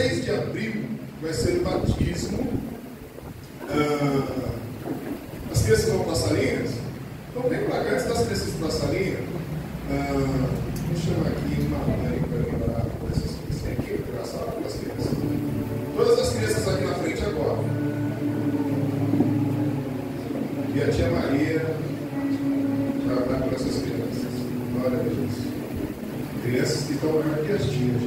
16 de abril vai ser o batismo. As crianças vão para as salinhas? Então vem para cá, antes das crianças para a salinha. Vou chamar aqui uma mãe para lembrar dessas crianças. Vem aqui, engraçado para as crianças. Todas as crianças aqui na frente agora. E a tia Maria já vai para essas crianças. Glória a Deus. Crianças que estão maior que as tias.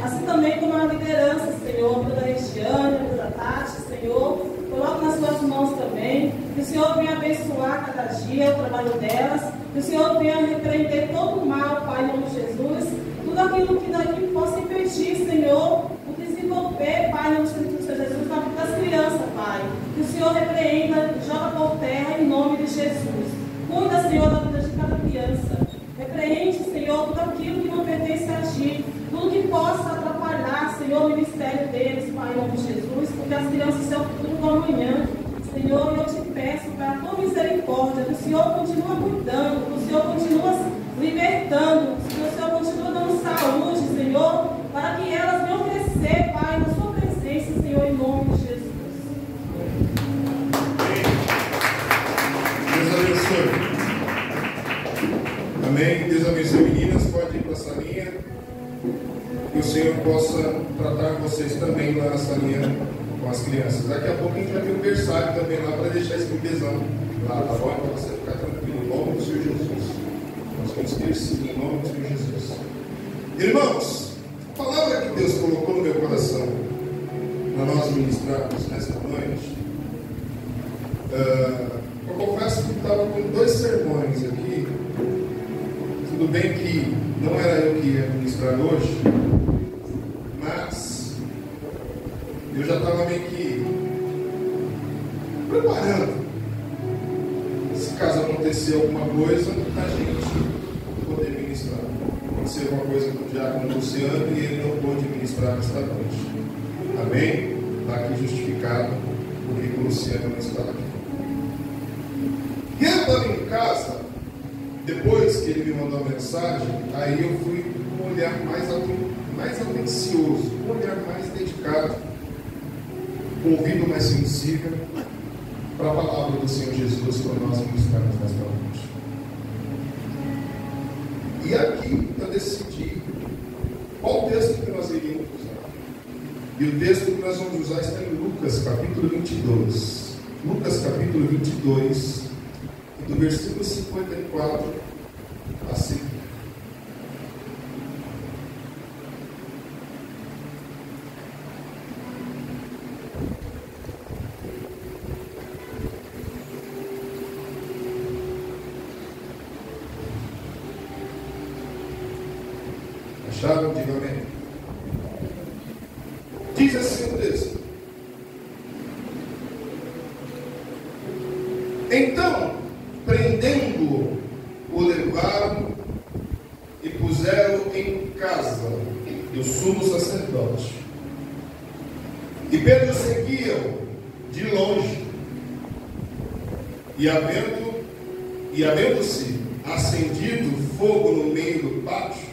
Assim também como a liderança, Senhor, toda a Regiane, toda a Tati, Senhor, coloque nas suas mãos também, que o Senhor venha abençoar cada dia o trabalho delas, que o Senhor venha repreender todo o mal, Pai, em nome de Jesus, tudo aquilo que daqui possa impedir, Senhor, o desenvolver, Pai, em nome de Jesus, na vida das crianças, Pai, que o Senhor repreenda, joga por terra, em nome de Jesus. Cuida, Senhor, da vida de cada criança. Repreende, Senhor, tudo aquilo que não pertence a Ti, tudo que possa atrapalhar, Senhor, o ministério deles, Pai, em nome de Jesus, porque as crianças são o futuro do amanhã. Senhor, eu te peço, para a Tua misericórdia, que o Senhor continue cuidando, que o Senhor continue libertando, que o Senhor continue dando saúde, Senhor, para que elas venham crescer, Pai, na Sua presença, Senhor, em nome de Jesus. Deus abençoe. Amém. Deus abençoe, meninas. Pode ir para a salinha. Que o Senhor possa tratar vocês também lá na salinha com as crianças. Daqui a pouco a gente vai ter um berçário também lá para deixar esse bebezão lá, tá bom? Para você ficar tranquilo, em nome do Senhor Jesus. Nós vamos ter sim, em nome do Senhor Jesus. Irmãos, a palavra que Deus colocou no meu coração para nós ministrarmos nesta noite, eu confesso que estava com 2 sermões aqui. Tudo bem que não era eu que ia ministrar hoje, mas eu já estava meio que preparando. Se caso acontecer alguma coisa, a gente poder ministrar. Aconteceu alguma coisa com o diácono Luciano e ele não pôde ministrar nesta noite. Amém? Está aqui justificado porque o Luciano não está aqui. E eu estava em casa. Depois que ele me mandou a mensagem, aí eu fui com um olhar mais atencioso, um olhar mais dedicado, com um ouvido mais sensível para a palavra do Senhor Jesus para nós ministrarmos nesta noite. E aqui eu decidi qual texto que nós iríamos usar. E o texto que nós vamos usar está em Lucas, capítulo 22. Lucas, capítulo 22. Do versículo 54 a seguir. Acharam? Diga amém. Diz assim o texto. Então, prendendo-o, o levaram e puseram em casa do sumo sacerdote. E Pedro seguia-o de longe, e havendo-se acendido fogo no meio do pátio,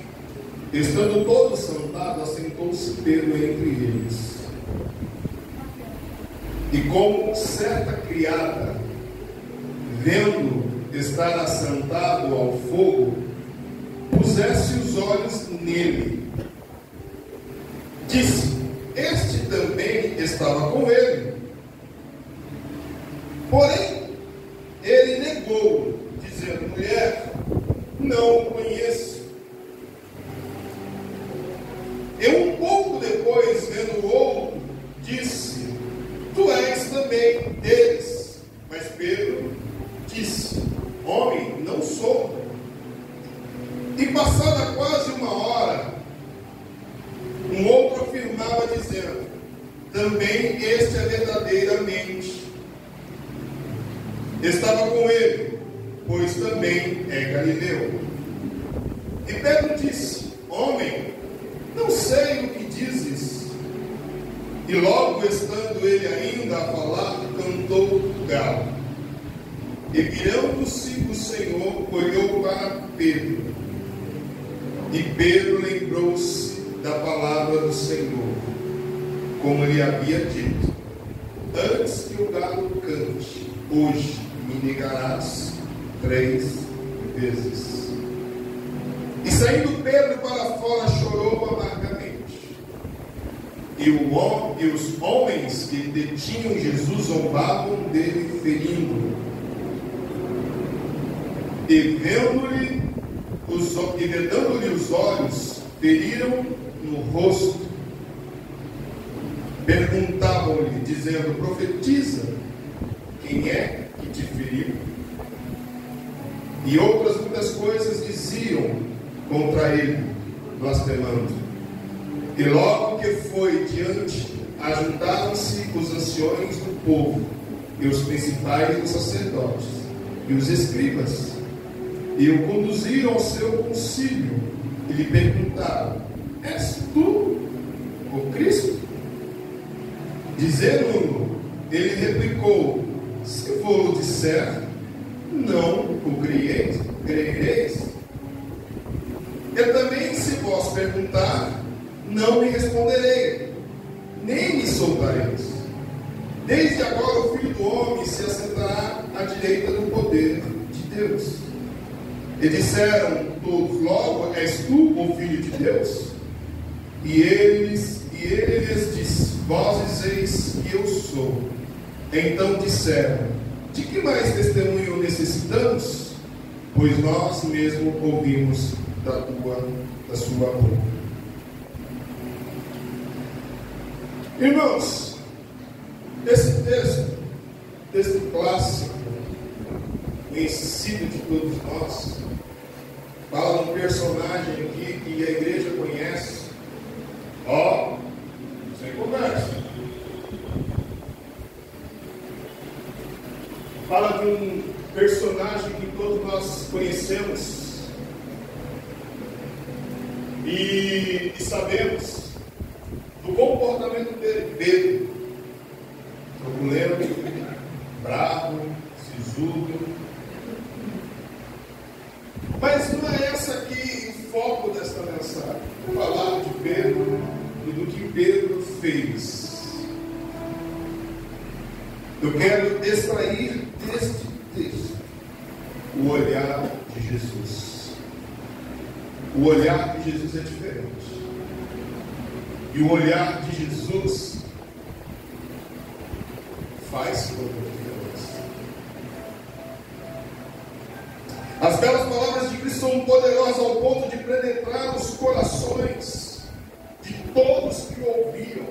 estando todos sentados, assentou-se Pedro entre eles. E como certa criada, vendo estar assentado ao fogo, pusesse os olhos nele, disse: este também estava com ele. Porém, ele negou, dizendo: mulher, não o conheço. E um pouco depois, vendo o outro, disse: tu és também deles. Mas Pedro disse: homem, não sou. E passada quase uma hora, um outro afirmava, dizendo: também este é verdadeiramente. estava com ele, pois também é galileu. E Pedro disse: homem, não sei o que dizes. E logo estando ele ainda a falar, cantou o galo. E virando-se o Senhor, olhou para Pedro. E Pedro lembrou-se da palavra do Senhor, como lhe havia dito: antes que o galo cante, hoje me negarás 3 vezes. E saindo Pedro para fora, chorou amargamente. E os homens que detinham Jesus zombavam dele, ferindo-o. E vedando-lhe os olhos, feriram no rosto. Perguntavam-lhe, dizendo: profetiza, quem é que te feriu? E outras muitas coisas diziam contra ele, blasfemando. E logo que foi diante, ajuntaram-se os anciões do povo, e os principais dos sacerdotes, e os escribas, e o conduziram ao seu concílio, e lhe perguntaram: és tu o Cristo? Dizendo-no, ele replicou: se vou disser, não o creereis? E também, se vós perguntar, não me responderei, nem me soltareis. Desde agora o Filho do Homem se assentará à direita do poder de Deus. E disseram todos: logo, és tu o Filho de Deus? E ele lhes disse: vós dizeis que eu sou. Então disseram: de que mais testemunho necessitamos? Pois nós mesmos ouvimos da sua boca. Irmãos, esse texto clássico, conhecido de todos nós, fala de um personagem aqui que a igreja conhece. Sem conversa. Fala de um personagem que todos nós conhecemos e sabemos do comportamento dele. Pedro, turbulento, bravo, sisudo. Mas não é essa aqui o foco desta mensagem. Vou falar de Pedro e do que Pedro fez. Eu quero extrair deste texto o olhar de Jesus. O olhar de Jesus é diferente. E o olhar de Jesus faz toda a diferença. As belas palavras de Cristo são poderosas ao ponto de penetrar os corações de todos que o ouviam.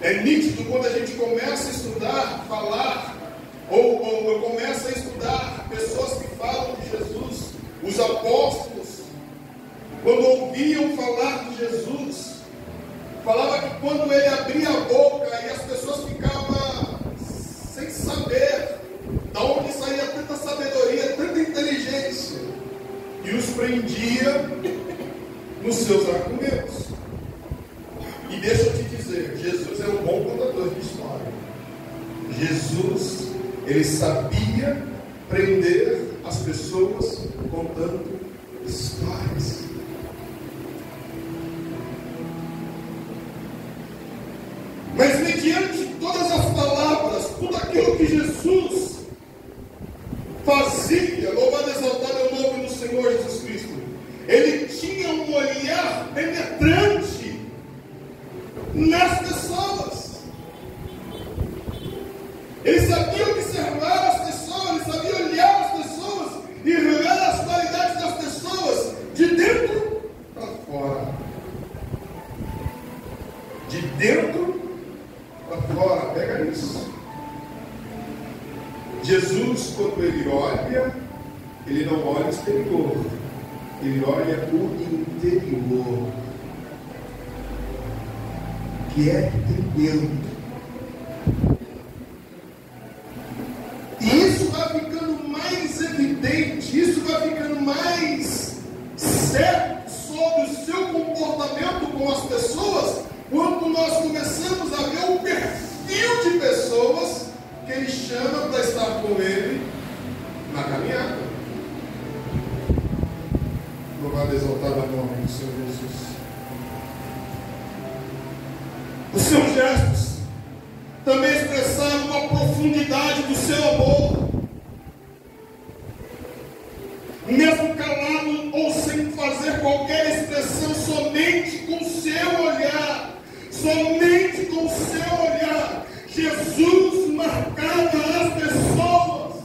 É nítido quando a gente começa a estudar, falar, ou começa a estudar pessoas que falam de Jesus, os apóstolos, quando ouviam falar de Jesus, falava que quando ele abria a boca e as pessoas ficavam sem saber de onde saía tanta sabedoria, tanta inteligência, e os prendia nos seus argumentos. E deixa eu te dizer, Jesus é um bom contador de história. Jesus, ele sabia prender as pessoas contando histórias. Mas mediante todas as palavras, tudo aquilo que Jesus fazia, louvado e exaltado é o nome do Senhor Jesus Cristo, ele tinha um olhar penetrante nas pessoas. Ele sabia observar as pessoas, ele sabia olhar as pessoas e ver as qualidades das pessoas de dentro para fora. De dentro para fora, pega isso. Jesus, quando ele olha, ele não olha o exterior, ele olha o interior. O que é que tem dentro? caminhada. Louvado e exaltado o nome do Senhor Jesus. Os seus gestos também expressavam a profundidade do seu amor. Mesmo calado ou sem fazer qualquer expressão, somente com o seu olhar, Jesus marcava as pessoas.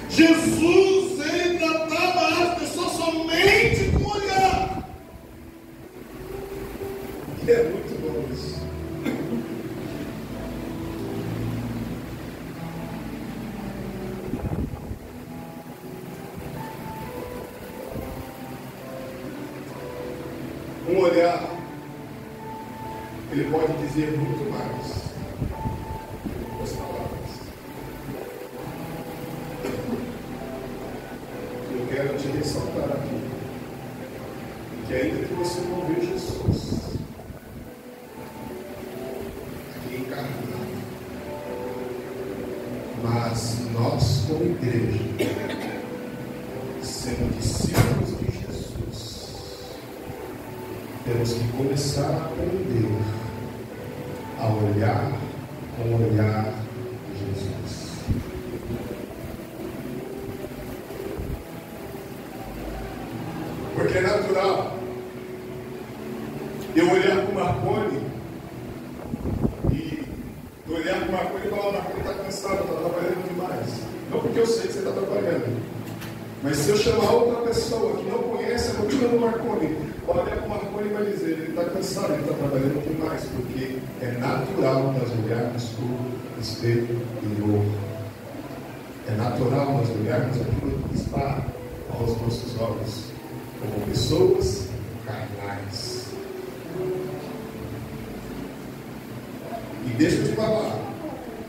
Jesus, ele tratava as pessoas somente com o olhar. E é muito bom isso. Um olhar, ele pode dizer muito mais que as palavras. Eu quero te ressaltar aqui que ainda que você não vê Jesus aqui encarnado, mas nós como igreja, sendo discípulos de Jesus, temos que começar a aprender a olhar com o olhar de Jesus. Porque é natural eu olhar para o Marconi e olhar para o Marconi e falar: Marconi está cansado, está trabalhando demais. Não porque eu sei que você está trabalhando, mas se eu chamar outra pessoa que não conhece a rotina do Marconi, olha para o Marconi e vai dizer: ele está cansado, ele está trabalhando demais, porque é natural nós olharmos para o espelho interior. É natural nós olharmos aquilo que está aos nossos olhos, como pessoas carnais. E deixa eu te falar,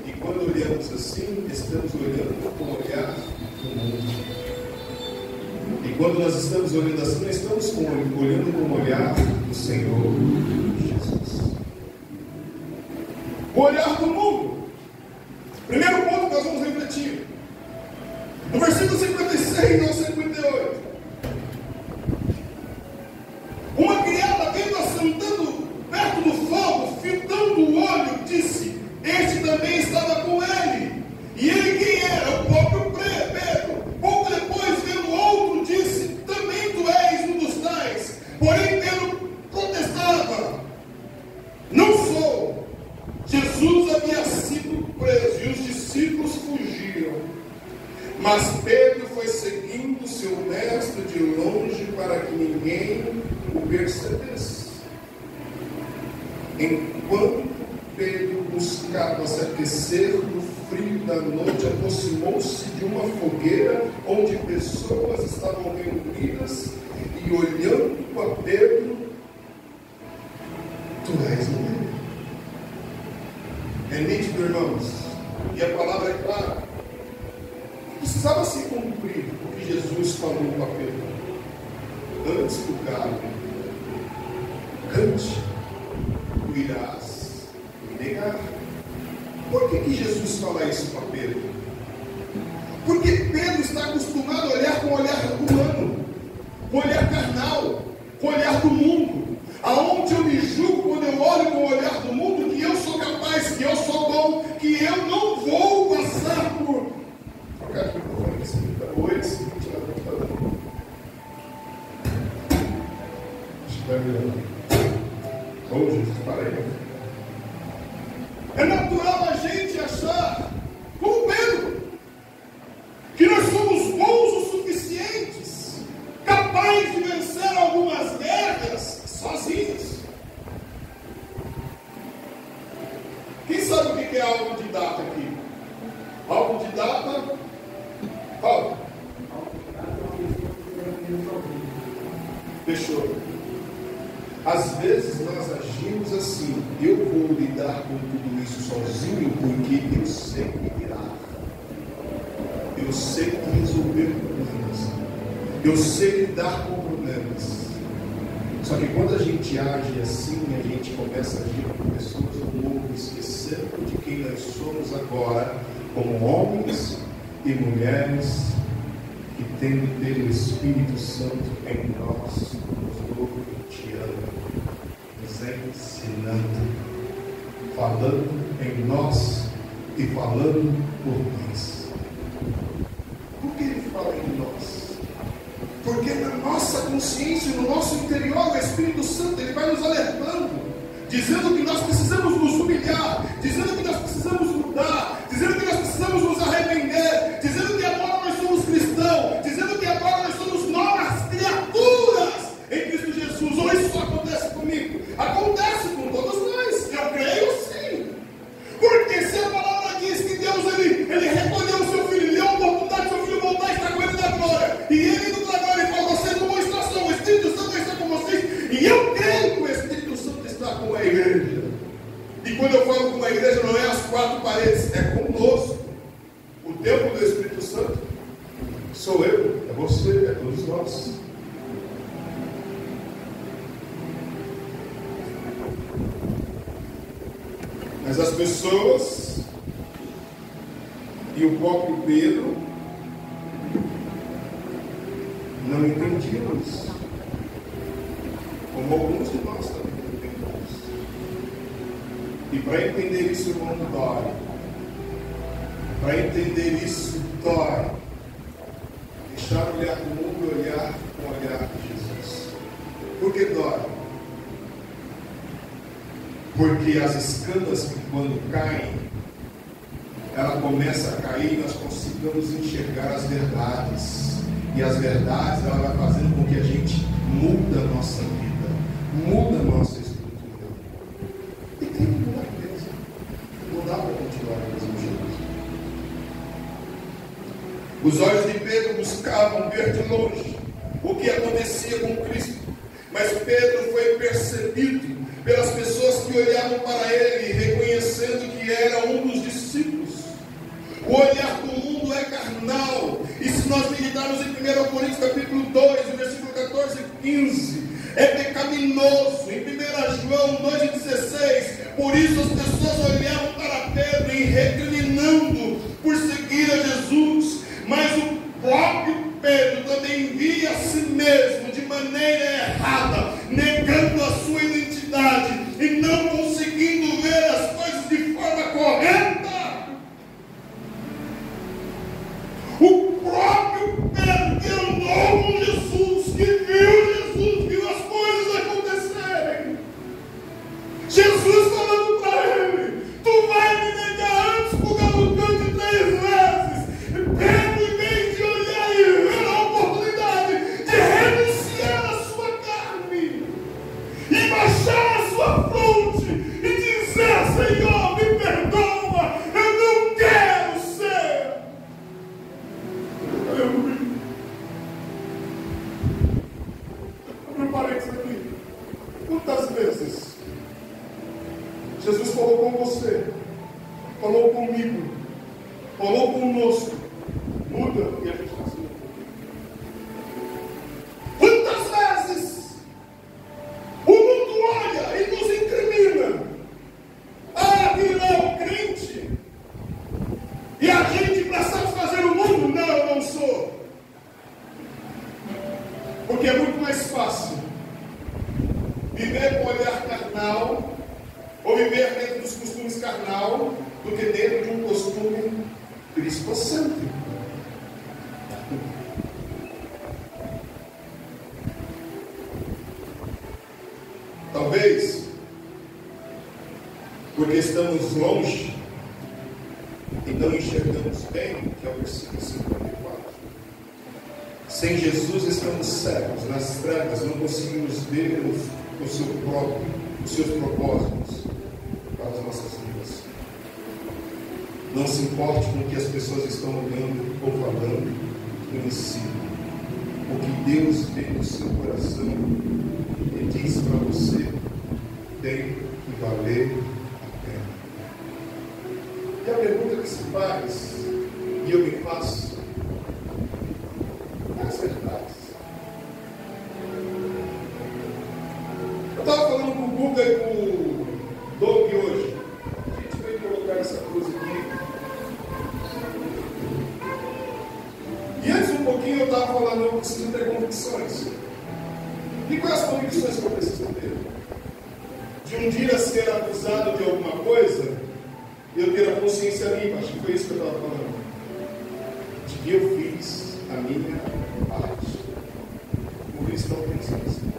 e quando olhamos assim, estamos olhando com o olhar do mundo. E quando nós estamos olhando assim, nós estamos olhando com o olhar do Senhor Jesus. O olhar do mundo. Primeiro ponto que nós vamos refletir. No versículo 56 ao 58. Uma criada vendo assentando perto do fogo, fitando o olho, disse: este também estava com ele. E ele quem era? O próprio Pedro. Pouco depois, vendo outro, disse: também tu és um dos tais. Porém Pedro protestava: não sou. Jesus havia sido preso e os discípulos fugiram. Mas Pedro foi seguindo seu mestre de longe para que ninguém o percebesse. Enquanto Pedro buscava se aquecer no frio da noite, aproximou-se de uma fogueira onde pessoas estavam reunidas e, olhando para Pedro: tu és um. É nítido, irmãos, e a palavra é clara. Precisava se cumprir o que Jesus falou para Pedro: antes do galo cante, tu irás me negar. Por que Jesus fala isso para Pedro? Porque Pedro está acostumado a olhar com o olhar humano, com o olhar carnal, com o olhar do mundo. Aonde eu me julgo quando eu olho com o olhar do mundo, que eu sou capaz, que eu sou bom, que eu não vou passar por... Oi, seguinte, ela está falando. Está melhorando. Oh, Jesus, para aí. É natural a gente achar, como Pedro, que nós somos bons o suficientes, capazes de vencer algumas guerras sozinhos. Quem sabe o que é autodidata aqui? Autodidata, fala. Fechou. Às vezes nós agimos assim: eu vou lidar com tudo isso sozinho, porque eu sei me virar, eu sei resolver problemas, eu sei lidar com problemas. Só que quando a gente age assim, a gente começa a agir com pessoas do mundo, esquecendo de quem nós somos agora, como homens e mulheres que, tendo ter o Espírito Santo em nós, nos norteando, nos ensinando, falando em nós e falando por nós. Por que ele fala em nós? Porque na nossa consciência, no nosso interior, o Espírito Santo ele vai nos alertando, dizendo que nós precisamos nos humilhar, dizendo que nós precisamos mudar, dizendo que nós precisamos nos arrepender, dizendo que agora nós somos cristãos, dizendo que agora nós somos novas criaturas em Cristo Jesus. Ou isso só acontece comigo? Acontece com todos nós. Eu creio sim. Porque se a palavra diz que Deus ele recolheu o seu filho, deu a oportunidade do seu filho voltar e estar com ele na glória, e ele indo para a glória, ele falou: vocês não vão estar só, o Espírito Santo vai estar com vocês, e eu creio que o Espírito Santo está com a igreja. E quando eu falo com a igreja, não é as quatro paredes, é conosco. O templo do Espírito Santo sou eu, é você, é todos nós. Mas as pessoas e o próprio Pedro não entendiam isso, como alguns de nós também não entendemos. E para entender isso, irmão, dói. Para entender isso, dói. Deixar o olhar do mundo e olhar com o olhar de Jesus. Por que dói? Porque as escamas que quando caem, ela começa a cair e nós conseguimos enxergar as verdades. E as verdades, ela vai fazendo com que a gente muda a nossa vida, muda a nossa estrutura. E tem que mudar mesmo. Não dá para continuar do mesmo jeito. Os olhos de Pedro buscavam ver de longe o que acontecia com Cristo. Mas Pedro foi percebido pelas pessoas que olhavam para ele, reconhecendo que era um dos discípulos. O olhar do mundo é carnal, e se nós meditarmos em 1 Coríntios capítulo 2, versículo 14 e 15, é pecaminoso. Em 1 João 2,16, por isso as pessoas olhavam para Pedro e reclinando por seguir a Jesus. Mas o próprio Pedro também via a si mesmo de maneira errada, negando a sua identidade e não conseguindo ver as coisas de forma correta. O próprio Pedro, que andou com Jesus, que viu Jesus, viu as coisas acontecerem, Jesus falando para ele: tu vai me negar antes por galopante 3 vezes. Pedro, em vez de olhar e ver a oportunidade de renunciar a sua carne e baixar a sua fronte e dizer: Senhor, me perdoa, eu não quero ser. Aleluia. Abre um parênteses aqui. Quantas vezes Jesus falou com você, falou comigo, falou conosco: muda, e a gente não se muda? Quantas vezes o mundo olha e nos incrimina: ah, virou crente, e a gente para satisfazer o mundo? Não, eu não sou. Porque é muito mais fácil viver com olhar carnal, ou viver dentro dos costumes carnal, do que dentro de um costume cristocêntrico. Talvez porque estamos longe e não enxergamos bem, que é o versículo 54. Sem Jesus estamos cegos, nas trevas, não conseguimos ver os seus propósitos para as nossas vidas. Não se importe com o que as pessoas estão olhando ou falando em si. O que Deus vê no seu coração e diz para você tem que valer a pena. E a pergunta que se faz, e eu me faço: quais verdades? Eu estava falando com o Guga e com o Doug hoje. A gente veio colocar essa cruz aqui. preciso ter convicções. E quais as convicções que eu preciso ter? De um dia ser acusado de alguma coisa, eu ter a consciência limpa. Acho que foi isso que eu estava falando. De que eu fiz a minha parte. O cristão pensa assim.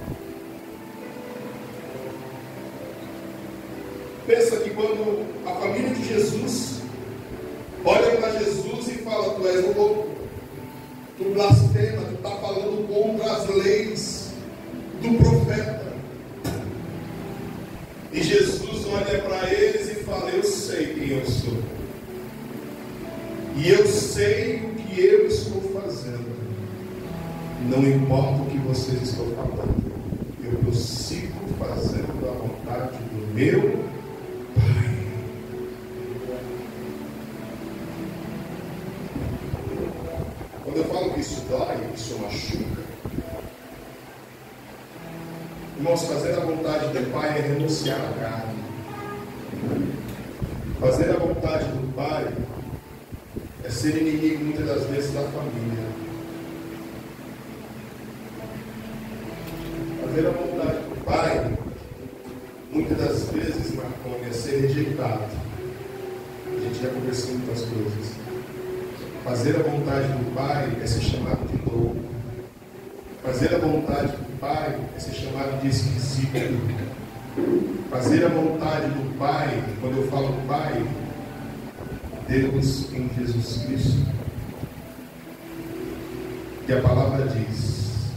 Pensa que quando a família de Jesus olha para Jesus e fala: tu és louco, tu blasfema, tu está falando contra as leis do profeta. E Jesus olha para eles e fala: eu sei quem eu sou. E eu sei o que eu estou fazendo. Não importa o que vocês estão falando. Eu prossigo fazendo a vontade do meu Pai. Quando eu falo que isso dói, isso machuca. Irmãos, fazer a vontade do Pai é renunciar à carne. Fazer a vontade do Pai é ser inimigo muitas das vezes da família. Fazer a vontade do Pai, muitas das vezes, Marconi, é ser rejeitado. A gente já conversou muitas coisas. Fazer a vontade do Pai é ser chamado de louco. Fazer a vontade do Pai é ser chamado de esquisito. Fazer a vontade do Pai, quando eu falo Pai, Deus em Jesus Cristo. E a palavra diz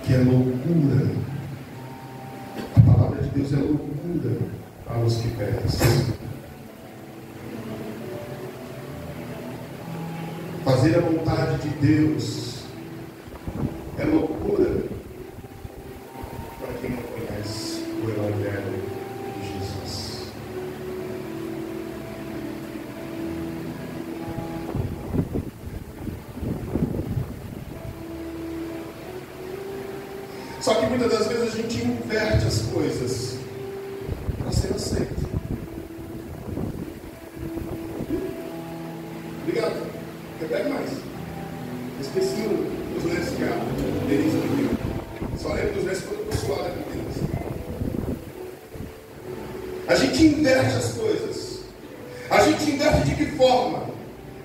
que é loucura. A palavra de Deus é loucura aos que perecem. Fazer a vontade de Deus é loucura para quem não conhece o Evangelho de Jesus. Só que muitas das vezes a gente inverte as coisas para ser aceito. Obrigado. Repete mais. Esqueci os lenços que a Denise não viu. Só lembro dos lenços quando eu estou suado aqui, Denise. A gente inverte as coisas. A gente inverte de que forma?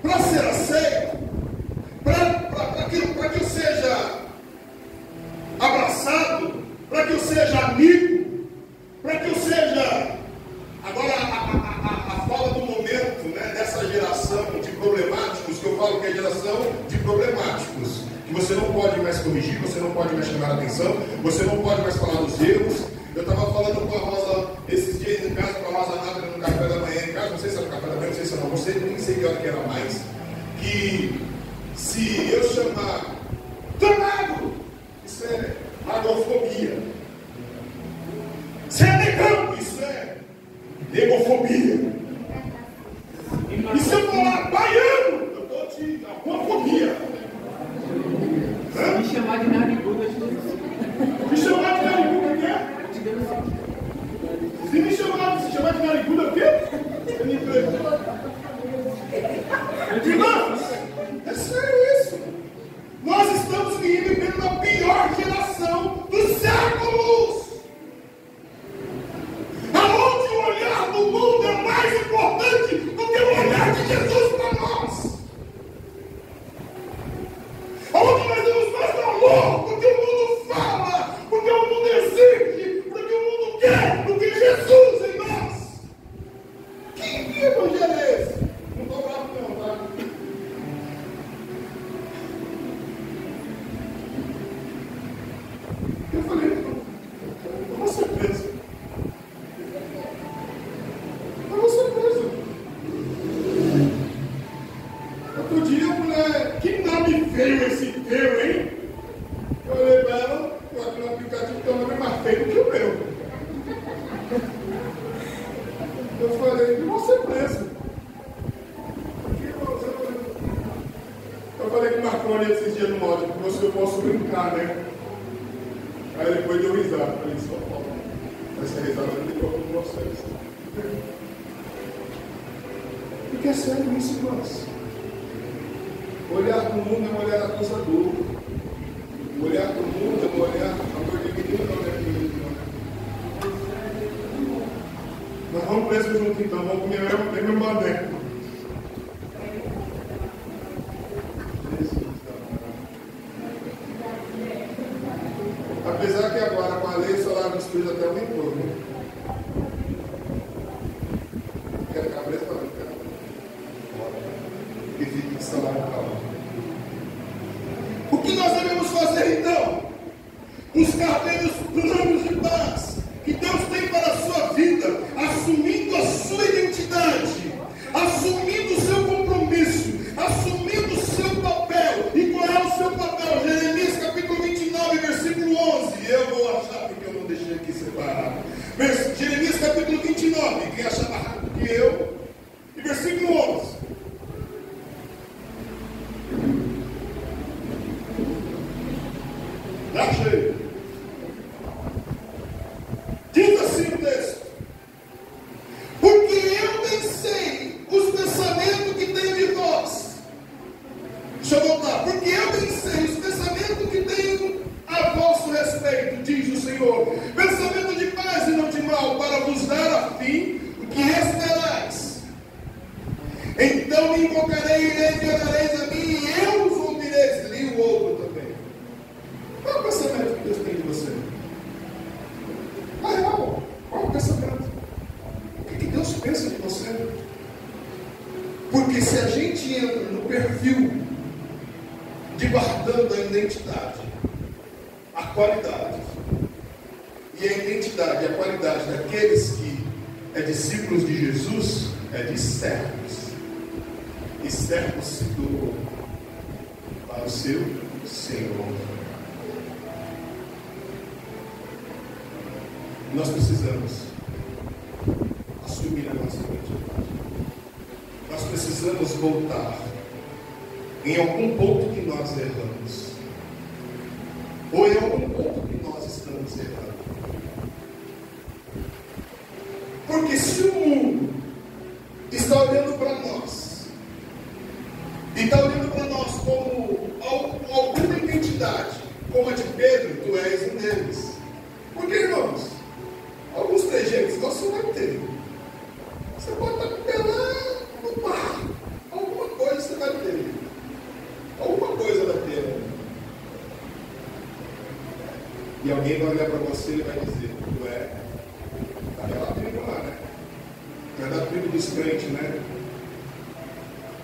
Para ser aceito, para que eu seja abraçado, para que eu seja amigo, para que eu seja. Agora, a fala do momento, né, dessa geração de problemáticos, que eu falo que é a geração de problemáticos, que você não pode mais corrigir, você não pode mais chamar a atenção, você não pode mais falar dos erros. Eu estava falando com a Rosa esses dias em casa, com a Rosa Nada no café da manhã em casa, não sei se era no café da manhã, não sei se não, nem sei que hora que era mais, que se eu chamar danado, isso é agorafobia. Se é negão, isso é negofobia. E se eu falar baiano, eu estou de homofobia. Me chamar de narigudo, me chamar de narigudo, o quê? Se me chamar de narigudo, o quê? Você me entregou. Não, é sério isso. Nós estamos vivendo a pior geração dos séculos. Aonde o olhar do mundo é mais importante do que o olhar de Jesus para nós. Aonde nós temos mais valor do que o mundo fala, do que o mundo exige, do que o mundo quer, do que Jesus em nós. Que evangelho é esse? Não estou bravo não, tá? Eu falei, é uma surpresa. É uma surpresa. Outro dia a mulher, que nome feio esse teu, hein? Eu olhei para ela, eu aqui no aplicativo tem um nome mais feio do que o meu. Eu falei, uma surpresa. Eu falei com o Marconi esses dias no áudio, porque eu posso brincar, né? Aí depois deu risada. Falei, só falta. Essa risada não ficou com vocês. Porque é sério isso, irmãos. Olhar para o mundo é um olhar acusador. Olhar para o mundo é um olhar amor de menino, não é menino. Nós vamos preso junto então, vamos comer meu mané. Apesar que agora com a lei o salário dos filhos até aumentou, né? Quer ficar preso para não ficar? E fica de salário para lá. O que nós devemos fazer então? Buscar pelos planos de paz que Deus tem para a sua vida, assumindo a sua identidade, assumindo o seu compromisso, assumindo o seu papel. E qual é o seu papel? Jeremias capítulo 29, versículo 11. Eu vou achar porque eu não deixei aqui separado. Jeremias capítulo 29, quem achar mais rápido que eu, e versículo 11. Achei. Diz assim o texto: porque eu bem sei os pensamentos que tenho de vós. Deixa eu voltar. Porque eu bem sei os pensamentos que tenho a vosso respeito, diz o Senhor. Pensamento de paz e não de mal, para vos dar a fim o que esperais. Então me invocarei e orareis a mim, e eu vos ouvireis. Li o outro também. Qual é o pensamento que Deus tem de você? Na real, qual é o pensamento? O que Deus pensa de você? Porque se a gente entra no perfil de guardando a identidade, a qualidade, e a identidade e a qualidade daqueles que é discípulos de Jesus, é de servos. E servos se doam para o seu Senhor. Nós precisamos assumir a nossa identidade. Nós precisamos voltar em algum ponto que nós erramos, ou em algum ponto que nós estamos errando. Porque se o mundo está olhando para nós, e está olhando para nós como alguma identidade, como a de Pedro, tu és um deles. Porque, irmãos, alguns trejeitos você vai ter. Você pode estar pelando no mar. Alguma coisa você vai ter. Alguma coisa vai ter. E alguém vai olhar para você e vai dizer: tu é daquela tribo lá, né? Tu é da tribo dos crentes, né?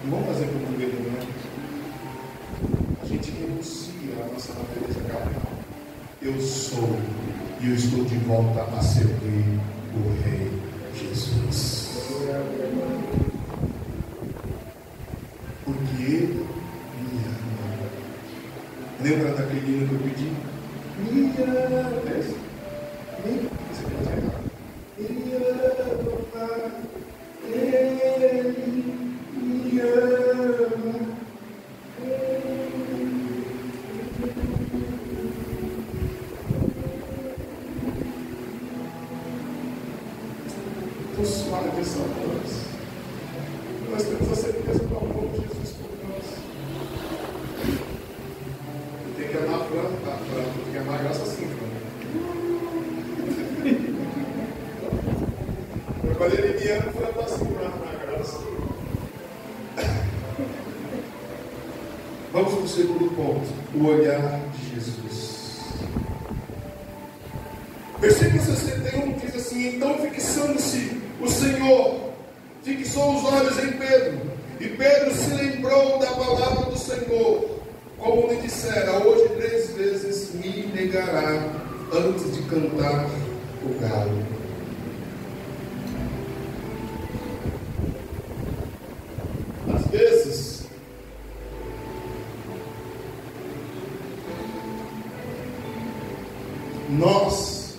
Não vamos fazer como o governo, né? A gente renuncia a nossa natureza carnal. Eu sou, e eu estou de volta a servir o Rei Jesus. Porque Ele me ama. Lembra daquele hino que eu pedi? Me ama. Você pode errar. Me ama. Ele me ama. Então, suave essa voz. Nós temos a certeza do amor de Jesus por nós. Tem que amar franco, tem que amar graça assim, quando ele me ama, foi assim, na graça. Vamos para o segundo ponto: o olhar de Jesus. Versículo 61 diz assim: então fixando-se o Senhor, fixou os olhos em Pedro, e Pedro se lembrou da palavra do Senhor, como lhe dissera: hoje 3 vezes me negará antes de cantar o galo. Às vezes nós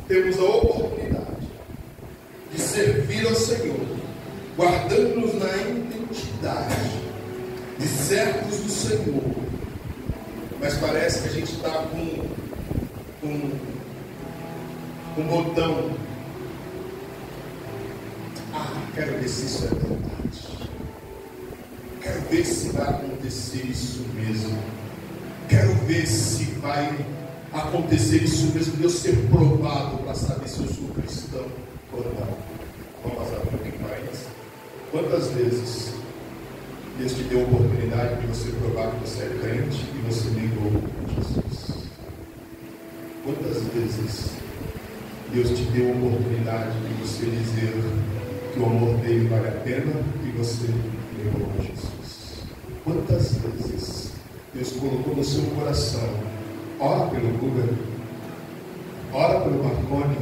temos a oportunidade de servir ao Senhor, guardando-nos na identidade de servos do Senhor, mas parece que a gente está com um botão. Quero ver se isso é verdade. Quero ver se vai acontecer isso mesmo. Quero ver se vai acontecer isso mesmo, de eu ser provado para saber se eu sou cristão ou não. Vamos passar um pouquinho mais. Quantas vezes Deus te deu a oportunidade de você provar que você é crente e você negou Jesus? Quantas vezes Deus te deu a oportunidade de você dizer que o amor dele vale a pena e você negou Jesus? Quantas vezes Deus colocou no seu coração: ora pelo Guga, ora pelo Marconi,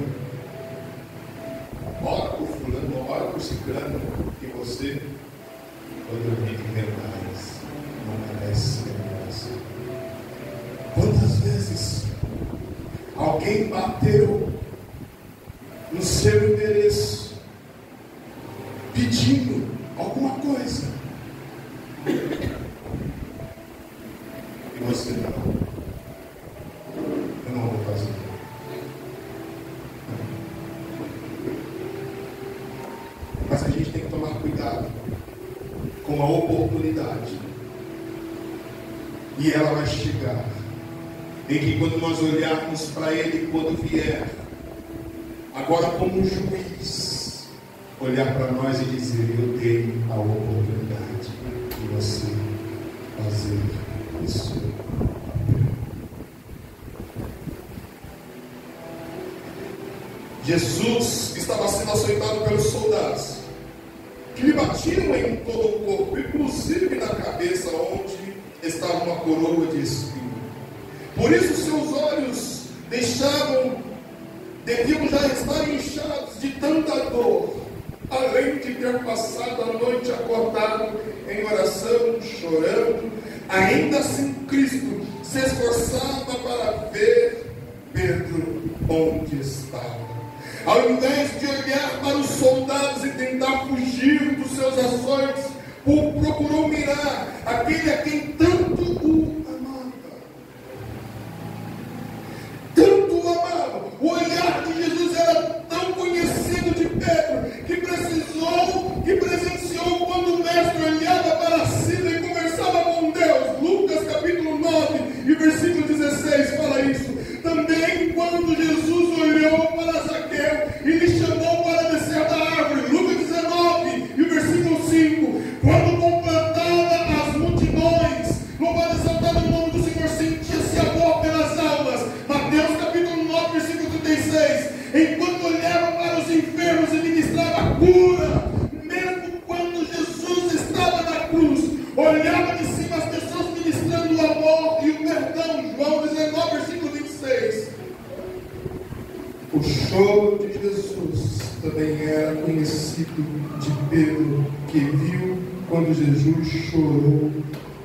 ora por fulano, ora por ciclano, e você, quando eu digo verdades, não merece graça. Quantas vezes alguém bateu no seu endereço pedindo alguma coisa e você não? Eu não vou fazer. Mas a gente tem que tomar cuidado com a oportunidade, e ela vai chegar em que, quando nós olharmos para Ele quando vier, agora como um juiz, olhar para nós e dizer: eu dei a oportunidade de você fazer isso. Jesus estava sendo açoitado pelos soldados, que lhe batiam em todo o corpo, inclusive na cabeça, onde estava uma coroa de espinho. Por isso seus olhos deviam já estar inchados de tanta dor, além de ter passado a noite acordado em oração, chorando. Ainda assim Cristo se esforçava para ver Pedro onde estava. Ao invés de olhar para os soldados e tentar fugir dos seus açoites, procurou mirar aquele a quem tanto o amava. Tanto o amava. O olhar de Jesus era tão conhecido de Pedro que presenciou quando o mestre olhava para cima e conversava com Deus. Lucas capítulo 9 e versículo 16 fala isso. Também quando Jesus olhou para Zaqueu e lhe chamou para descer da árvore. Lucas 19 e versículo 5. Quando completava as multidões, louvado e exaltado o nome do Senhor, sentia-se amor pelas almas. Mateus capítulo 9, versículo 36. Enquanto olhava para os enfermos e ministrava cura, mesmo quando Jesus estava na cruz, olhava de cima as pessoas ministrando o amor e o perdão. João 19, versículo 26. O choro de Jesus também era conhecido de Pedro, que viu quando Jesus chorou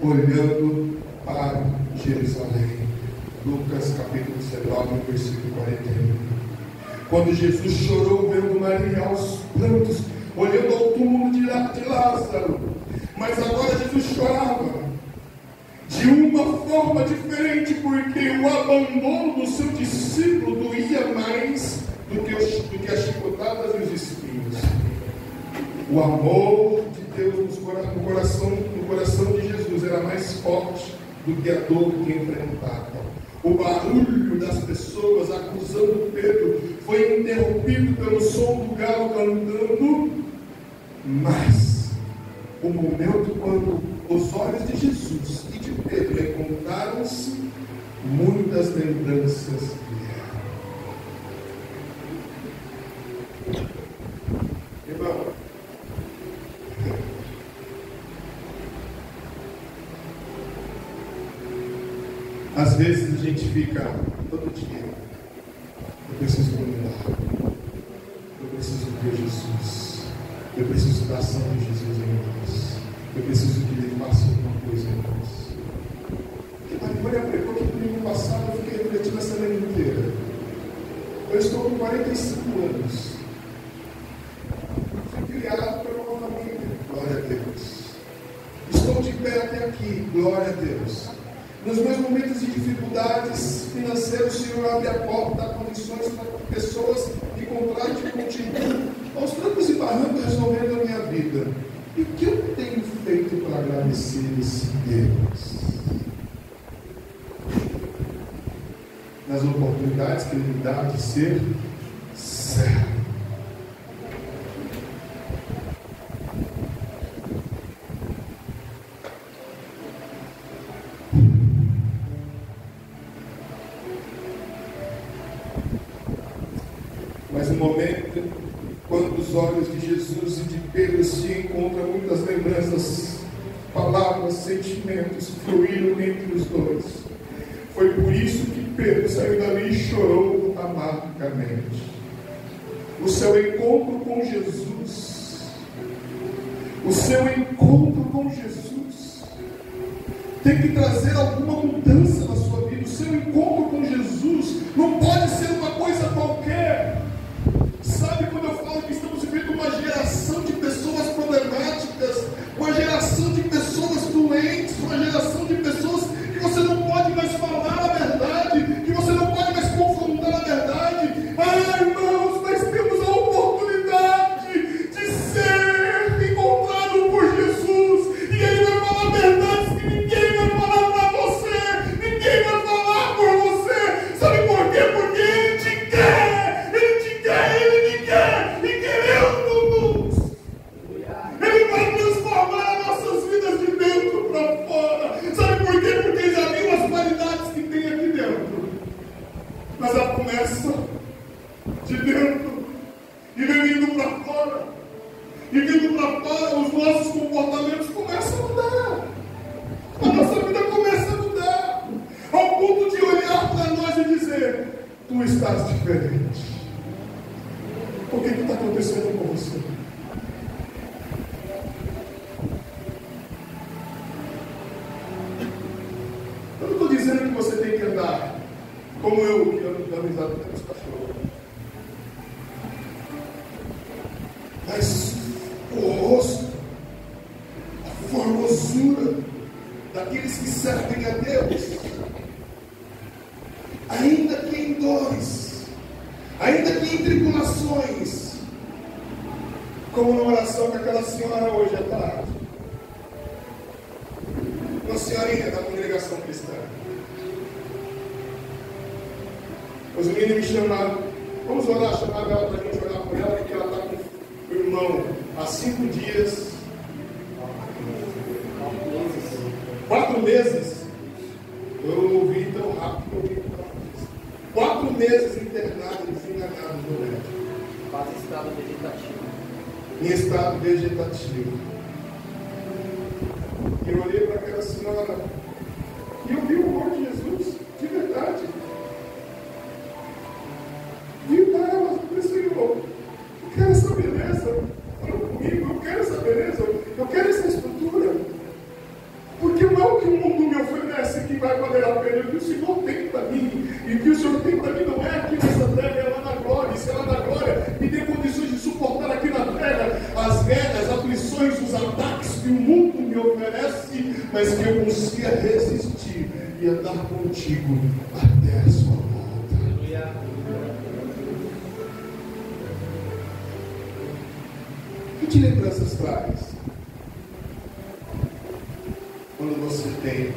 olhando para Jerusalém. Lucas capítulo 19, versículo 41. Quando Jesus chorou vendo Maria aos prantos, olhando ao túmulo de Lázaro. Mas agora Jesus chorava de uma forma diferente, porque o abandono do seu discípulo doía mais do que as chicotadas e os espinhos. O amor de Deus no coração de Jesus era mais forte do que a dor que enfrentava. O barulho das pessoas acusando Pedro foi interrompido pelo som do galo cantando, mas o momento quando os olhos de Jesus e de Pedro encontraram-se, muitas lembranças vieram. Irmão, às vezes a gente fica todo dia: eu preciso mudar, eu preciso ver Jesus, eu preciso da ação de Jesus em nós, eu preciso que Ele faça alguma coisa em nós. A Maria pregou que no domingo passado eu fiquei refletindo a semana inteira. Eu estou com 45 anos, fui criado por uma família, glória a Deus. Estou de pé até aqui, glória a Deus. Nos meus momentos de dificuldades financeiras, o Senhor abre a porta, dá condições para pessoas que contratem e continuam aos trancos e barrancos resolvendo a minha vida. E o que eu tenho feito para agradecer esse Deus? Nas oportunidades que Ele me dá de ser servo. Mas no momento, quando os olhos de Jesus e de Pedro se encontram, muitas lembranças, palavras, sentimentos fluíram entre os dois. Foi por isso que Pedro saiu dali e chorou amargamente. O seu encontro com Jesus, tem que trazer alguma mudança na sua vida. O seu encontro com Jesus não pode ser uma coisa qualquer. Sabe, quando eu falo que estamos vivendo uma geração de pessoas problemáticas, uma geração de pessoas doentes, uma geração de pessoas que você não pode mais falar a verdade, que você não pode mais confrontar a verdade. Irmãos, nós temos a oportunidade de ser encontrado por Jesus, e Ele vai falar verdades que ninguém vai falar para você, ninguém vai falar por você. Sabe por quê? Porque Ele te quer, e querendo-nos. Ele vai transformar as nossas vidas de dentro para fora. Sabe por quê? Porque Ele já viu as qualidades que tem aqui dentro. Mas ela começa de dentro e vem vindo para fora. E vindo para fora, os nossos comportamentos começam a mudar. A nossa vida começa a mudar. Ao ponto de olhar para nós e dizer: tu estás diferente. O que está acontecendo com você? Eu não estou dizendo que você tem que andar como eu, que ando dando risada pelos cachorros. Mas o rosto, a formosura daqueles que servem a Deus, ainda que em dores, ainda que em tribulações, como na oração com aquela senhora hoje à tarde, uma senhorinha da congregação cristã. Os meninos me chamaram, vamos orar, chamaram ela para a gente orar por ela, porque ela está com o irmão há 5 dias, 4 meses. Eu ouvi tão rápido que eu ouvi tão rápido. 4 meses internado, desenganados no médico. Quase estado vegetativo. Em estado vegetativo. E eu olhei para aquela senhora e eu vi o amor de Jesus, de verdade. Vi para ela, eu falei: Senhor, eu quero essa beleza. Falou comigo: eu quero essa beleza, eu quero essa estrutura. Porque não é o que o mundo me oferece que vai valer a pena, é o que o Senhor tem para mim. E o que o Senhor tem para mim não é aqui nessa terra, é lá na glória. E se é lá na glória, me dê condições de suportar aqui na terra as guerras, as aflições, os ataques que o mundo me oferece, mas que eu consiga resistir e andar contigo até a sua volta. Que lembranças traz quando você tem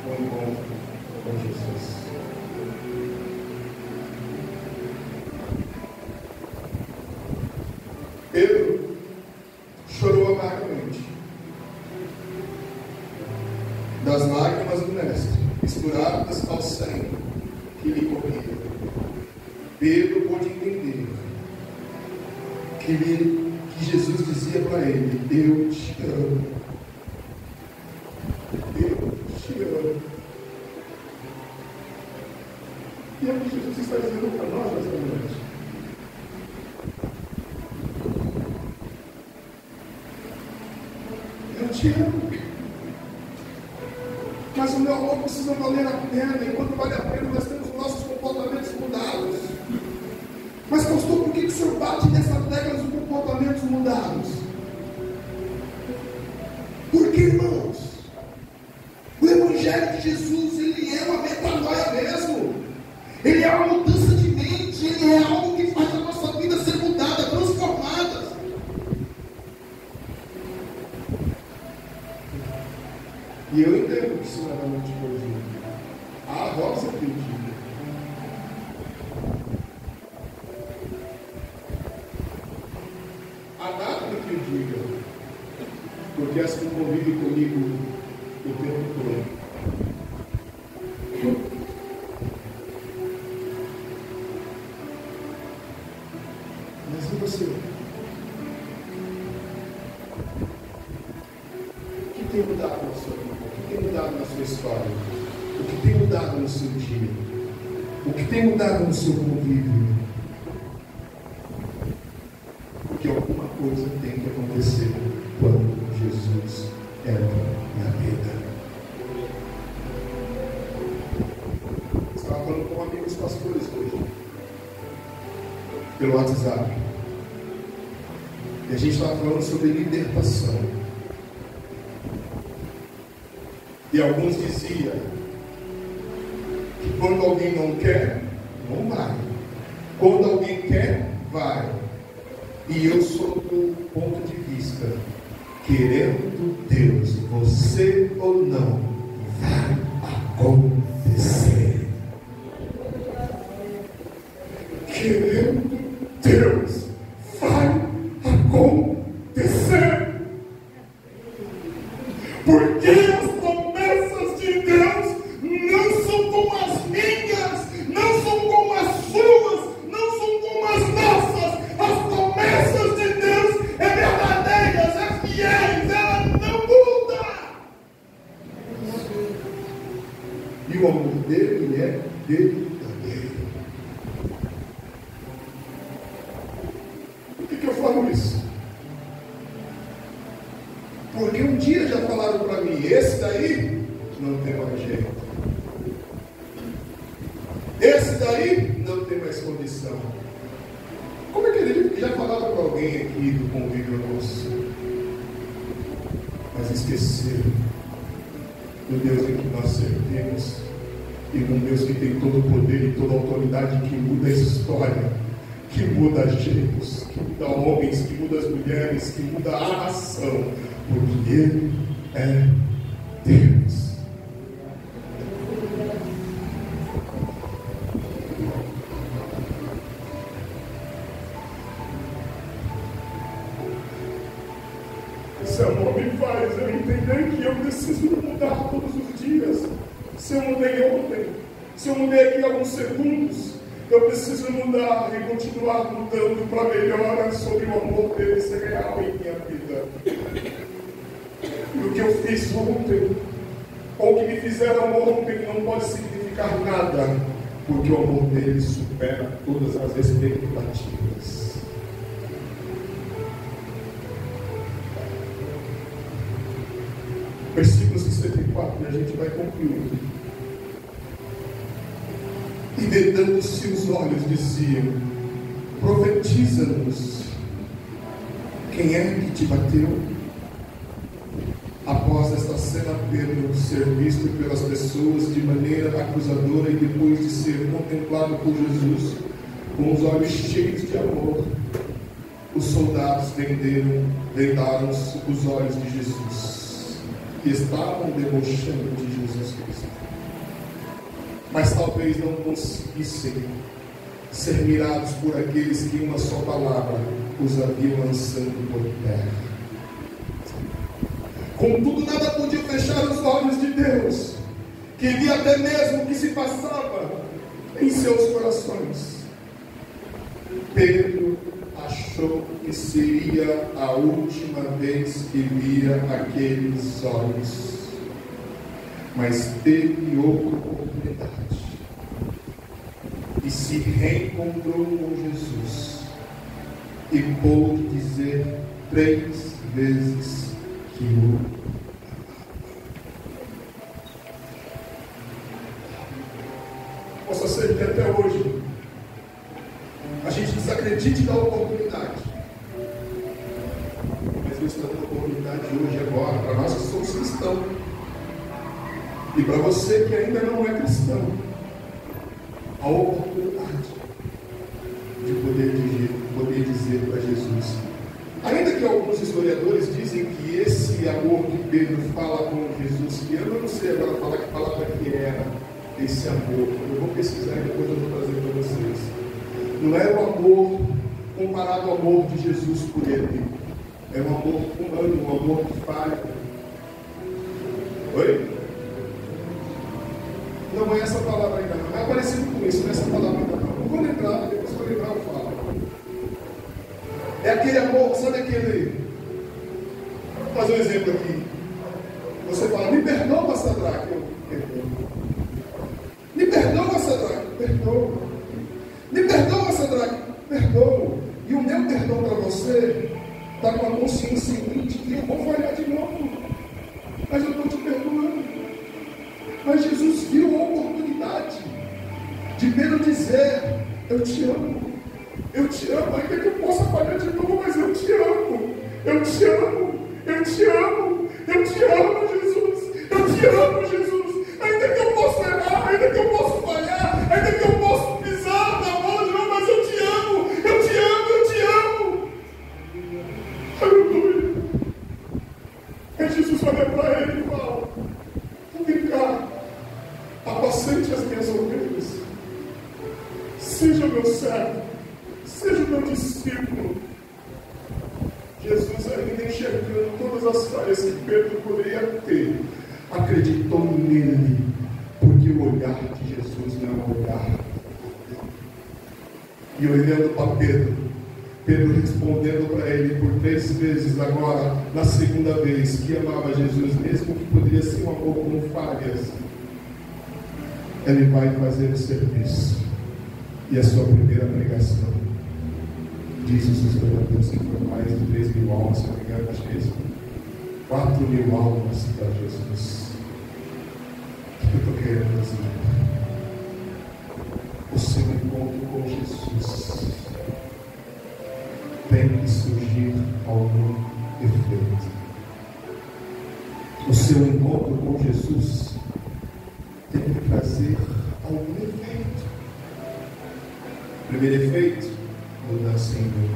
um encontro com Jesus? Pedro chorou amargamente. Das lágrimas do mestre, misturadas ao sangue que lhe corria, Pedro pôde entender que Jesus dizia para ele: eu te amo. Eu te amo. E é o que Jesus está dizendo para nós nessa noite. Eu te amo. Mas o meu amor precisa valer a pena. Enquanto vale a pena, nós temos os nossos comportamentos mudados. Mas, pastor, por que o senhor bate nessa tecla dos comportamentos mudados? Porque, irmãos, o Evangelho de Jesus, ele é uma metanoia mesmo. Ele é uma mudança de mente. Ele é algo que faz a nossa vida ser mudada, transformada. E eu entendo que isso não é da noite para o dia. A rosa que eu digo. A nada que eu diga. Porque as que convivem comigo o tempo todo. Mas e você? O que tem mudado na sua vida? O que tem mudado na sua história? O que tem mudado no seu dia? O que tem mudado no seu convívio? Porque alguma coisa tem que acontecer quando Jesus entra na vida. Estava falando com amigos pastores hoje, pelo WhatsApp. E a gente estava falando sobre libertação. E alguns diziam que quando alguém não quer, não vai. Quando alguém quer, vai. E eu sou do ponto de vista, querendo Deus, você ou não, vai acontecer. Querendo Deus, vai acontecer. Porque as promessas de Deus não são como as minhas, não são como as suas, não são como as nossas. As promessas de Deus é verdadeiras, é fiéis, ela não muda. E o amor dele é verdadeiro. Por que eu falo isso? Porque um dia já falaram para mim, esse daí não tem mais jeito. Esse daí não tem mais condição. Como é que ele já falaram para alguém aqui do convívio nosso? Mas esqueceram do Deus em que nós servimos e do Deus que tem todo o poder e toda a autoridade, que muda a história, que muda jeitos, que muda homens, que muda as mulheres, que muda a nação, porque Ele é Deus. Esse amor me faz eu entender que eu preciso mudar todos os dias. Se eu mudei ontem, se eu mudei aqui alguns segundos, eu preciso mudar e continuar mudando para melhor sobre o amor dele ser real em minha vida. E o que eu fiz ontem, ou o que me fizeram ontem, não pode significar nada, porque o amor dele supera todas as expectativas. Versículo 64, e a gente vai concluir. E vedando-se os olhos, diziam: profetiza-nos, quem é que te bateu? Após esta cena, Pedro ser visto pelas pessoas de maneira acusadora e depois de ser contemplado por Jesus com os olhos cheios de amor, os soldados vendaram os olhos de Jesus, que estavam debochando de Jesus Cristo. Mas talvez não conseguissem ser mirados por aqueles que uma só palavra os haviam lançando por terra. Contudo, nada podia fechar os olhos de Deus, que via até mesmo o que se passava em seus corações. Pedro achou que seria a última vez que via aqueles olhos, mas teve outra oportunidade e se reencontrou com Jesus e pôde dizer 3 vezes que o amava. Possa ser que até hoje a gente desacredite da oportunidade, mas eu estou dando oportunidade hoje, agora, para nós que somos cristãos, e para você que ainda não é cristão, a oportunidade de poder dizer para Jesus, ainda que que alguns historiadores dizem que esse amor que Pedro fala com Jesus, que eu não sei agora falar que palavra que era esse amor, eu vou pesquisar e depois eu vou trazer para vocês. Não era o amor comparado ao amor de Jesus por ele, é um amor humano, um amor que falha. Oi? Não é essa palavra ainda não, é parecido com isso, não é essa palavra ainda não. Não vou lembrar, depois que eu lembrar eu falo. É aquele amor, sabe aquele... Vou fazer um exemplo aqui. Você fala, me perdoa, Sadraque. Eu perdoo. Me perdoa, Sadraque. Perdoa. Me perdoa, Sadraque. Perdoa. E o meu perdão para você está com a consciência em mim de que eu vou falhar de novo. Mas eu estou te perdoando. Mas Jesus viu a oportunidade de Pedro dizer, eu te amo. Eu te amo, ainda que eu possa falhar de novo, mas eu te amo. Eu te amo. Eu te amo. Eu te amo, Jesus. Eu te amo, Jesus. Ainda que eu possa errar, ainda que eu possa falhar, ainda que eu possa pisar na mão de novo, mas eu te amo. Eu te amo, eu te amo. Aleluia. Aí Jesus olha para ele e fala, vem cá, apacente as minhas ovelhas. Seja meu servo. Seja o meu discípulo. Jesus, ainda enxergando todas as falhas que Pedro poderia ter, acreditou nele, porque o olhar de Jesus não é um olhar. E olhando para Pedro, Pedro respondendo para ele por 3 vezes, agora, na segunda vez, que amava Jesus, mesmo que poderia ser um amor com falhas, ele vai fazer o serviço. E a sua primeira pregação, diz os historiadores que foram mais de 3.000 almas, se não me engano, acho que é isso. 4.000 almas para Jesus. O que eu estou querendo dizer? O seu encontro com Jesus tem que surgir algum efeito. O seu encontro com Jesus tem que trazer algum efeito. Primeiro efeito, mudança em mim.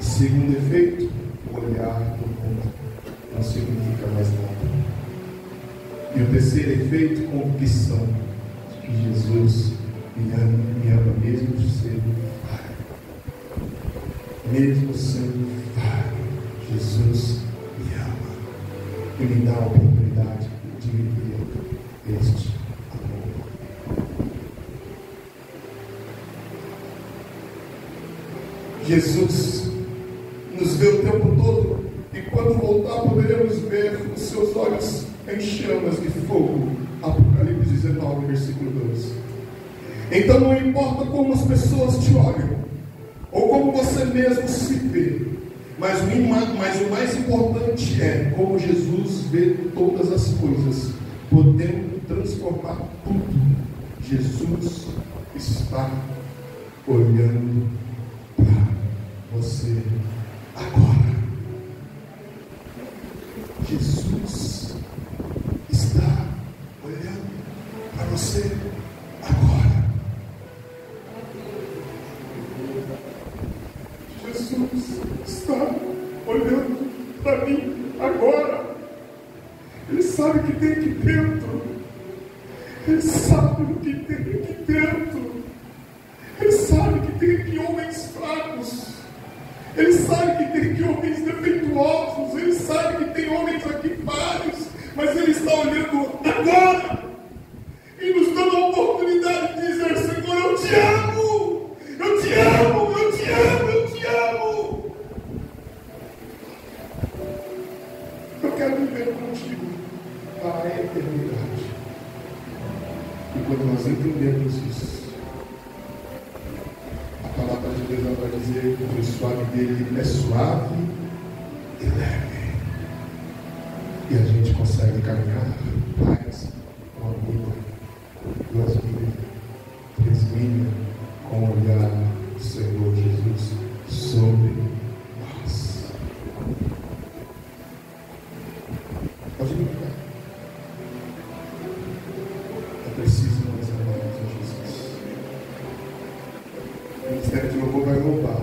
Segundo efeito, olhar do mundo não significa mais nada. E o terceiro efeito, convicção de que Jesus me ama mesmo sendo falho. Mesmo sendo falho, Jesus me ama e me dá a oportunidade de viver este amor. Jesus nos vê o tempo todo e quando voltar poderemos ver os seus olhos em chamas de fogo. Apocalipse 19, versículo 12. Então não importa como as pessoas te olham ou como você mesmo se vê, mas o mais importante é como Jesus vê todas as coisas, podendo transformar tudo. Jesus está olhando para você agora. Jesus está olhando para você agora. Jesus está olhando para mim agora. Ele sabe o que tem aqui dentro. Ele sabe o que tem aqui dentro. Ele sabe que tem aqui homens fracos. Ele sabe que tem aqui homens defeituosos. Ele sabe que tem homens aqui falhos. Mas Ele está olhando agora e nos dando a oportunidade de dizer: Senhor, eu te amo. Eu te amo, eu te amo, eu te amo. Eu quero viver contigo para a eternidade. E quando nós entendemos isso, a palavra de Deus vai dizer que o suave dele é suave e leve. E a gente consegue caminhar mais com a vida, 2 milhas, 3 milhas, com o olhar do Senhor Jesus sobre nós. Pode me ficar. É preciso nós amarmos a Jesus. O ministério de louvor vai louvar.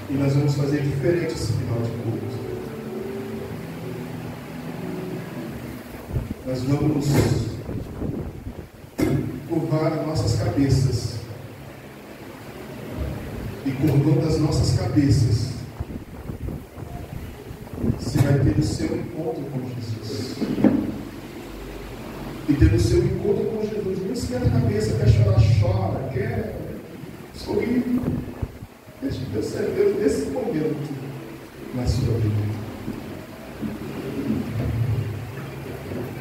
E nós vamos fazer diferente esse final de culto. Nós vamos curvar as nossas cabeças. E curvando as nossas cabeças, você vai ter o seu encontro com Jesus. E ter o seu encontro com Jesus. Não esquenta a cabeça, quer chorar, chora, quer sorrir. Deixa Deus ser Deus nesse momento na sua vida.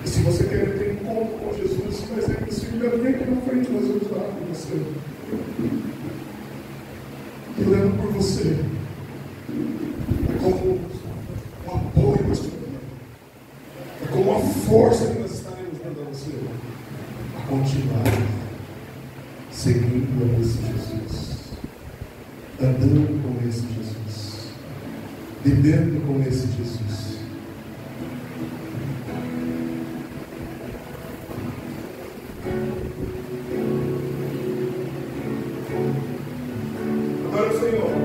E se você quer ter encontro com Jesus, mas é isso, vem aqui na frente, nós vamos orar por você. E orando por você. É como um apoio na sua vida. É como uma força que nós estaremos dando a você a continuar seguindo esse Jesus, andando com esse Jesus, vivendo com esse Jesus. Agora o Senhor.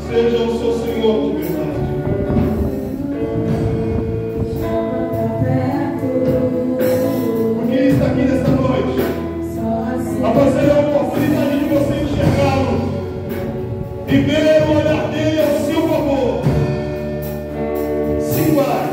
Seja o seu Senhor de verdade. Porque Ele está aqui nesta noite a fazer a oportunidade de você enxergá-lo e ver o olhar dele ao seu favor. Sim, Pai.